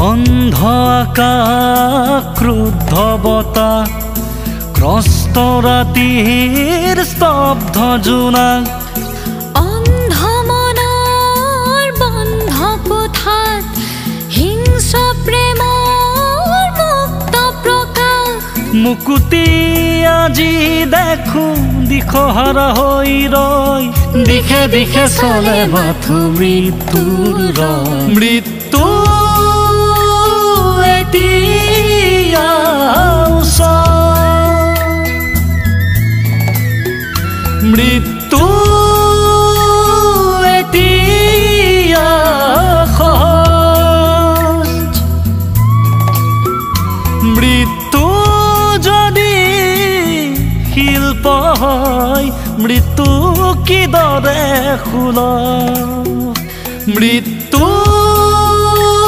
অন্ধ আকাশ ক্ৰুদ্ধ বতাহ ত্ৰস্ত ৰাতিৰ স্তব্ধ জোনাক অন্ধ মনৰ বন্ধ কোঠাত হিংস্ৰ প্ৰেমৰ মুক্ত প্ৰকাশ মুকুতি আজি দেখো দিশহাৰা হৈ ৰয় দিশে দিশে চলে মাথো মৃত্যুৰ ৰয় মৃত্যু এতিয়া মৃত্যু এতিয়া সহজ মৃত্যু যদি শিল্প হয় মৃত্যু কিদৰে সুলভ মৃত্যু